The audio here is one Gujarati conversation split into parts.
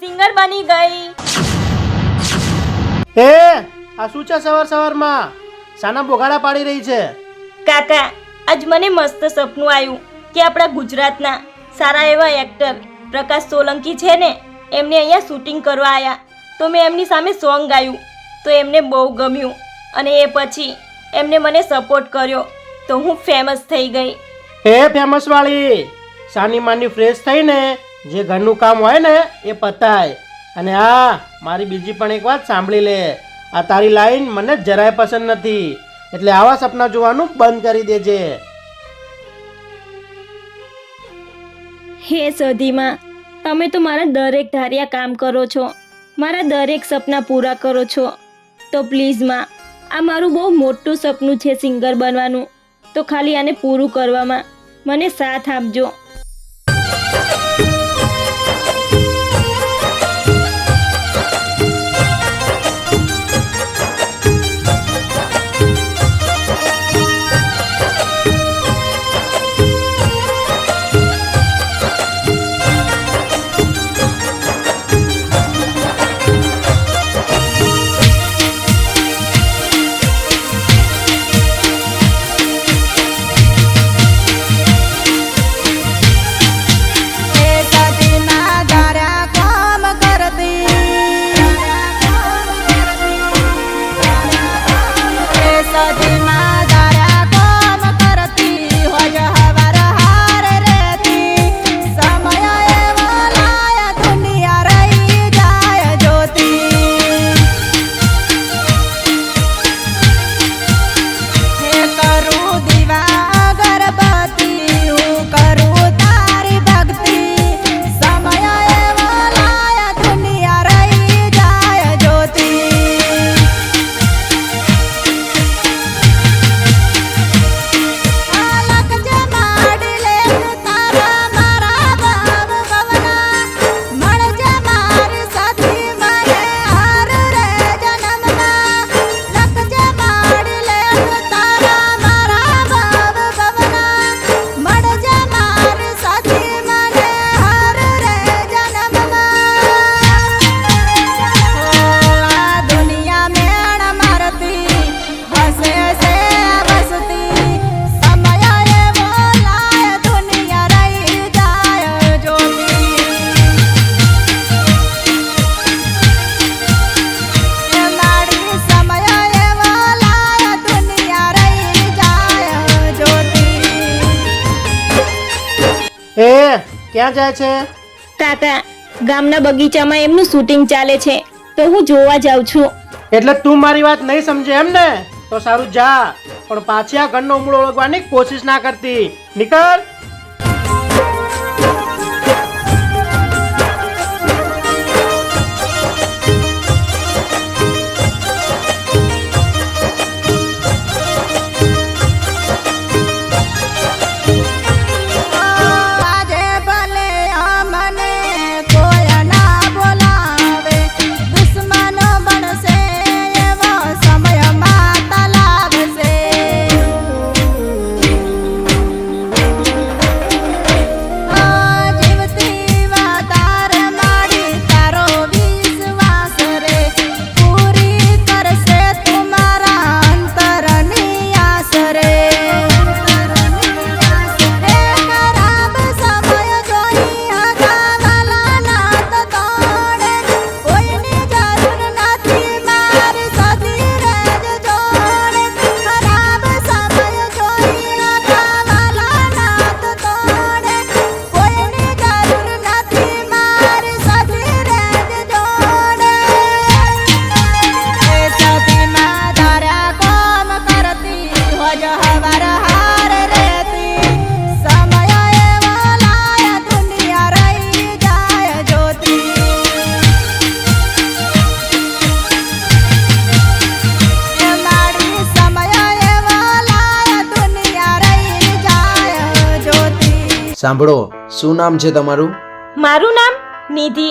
સિંગર બની ગઈ. એ આ શું છે સવાર સવારમાં સાના બોગાડા પાડી રહી છે? કાકા, આજ મને મસ્ત સપનું આવ્યું કે આપણા ગુજરાતના સારા એવા એક્ટર પ્રકાશ સોલંકી છે ને, એમને અહીંયા શૂટિંગ કરવા આવ્યા. તો મેં એમની સામે સોંગ ગાયું તો એમને બહુ ગમ્યું અને એ પછી એમને મને સપોર્ટ કર્યો તો હું ફેમસ થઈ ગઈ. એ ફેમસ વાળી સાની માની ફ્રેશ થઈને જે ઘરનું કામ હોય ને એ પતાય. અને હા, મારી બીજી પણ એક વાત સાંભળી લે. આ તારી લાઈન મને જરાય પસંદ નથી, એટલે આવા સપના જોવાનું બંધ કરી દેજે. હે સધીમાં, તમે તો મારા દરેક ધાર્યા કામ કરો છો, મારા દરેક સપના પૂરા કરો છો. તો પ્લીઝ માં, આ મારું બહુ મોટું સપનું છે સિંગર બનવાનું, તો ખાલી આને પૂરું કરવામાં મને સાથ આપજો. ક્યાં જાય છે? કાકા, ગામના બગીચામાં એમનું શૂટિંગ ચાલે છે તો હું જોવા જાઉં છું. એટલે તું મારી વાત નહીં સમજે એમ ને? તો સારું જા, પણ પાછી આ ઘરનો ઉમળો ઓળખવાની કોશિશ ના કરતી. નીકળ. સાંભળો, શું નામ છે તમારું? મારું નામ નિધિ.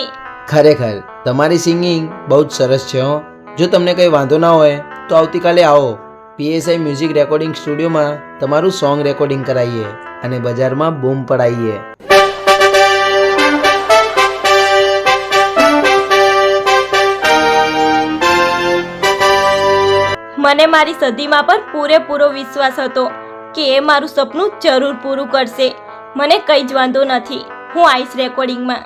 ખરેખર તમારી સિંગિંગ બહુ જ સરસ છે હો. જો તમને કંઈ વાંધો ના હોય તો આવતીકાલે આવો, PSI મ્યુઝિક રેકોર્ડિંગ સ્ટુડિયોમાં તમારું સોંગ રેકોર્ડિંગ કરાવીએ અને બજારમાં બૂમ પડાવીએ. મને મારી સધીમાં પર પૂરેપૂરો વિશ્વાસ હતો કે એ મારું સપનું જરૂર પૂરું કરશે. મને કંઈ જ વાંધો નથી. હું આવીશ રેકોર્ડિંગમાં.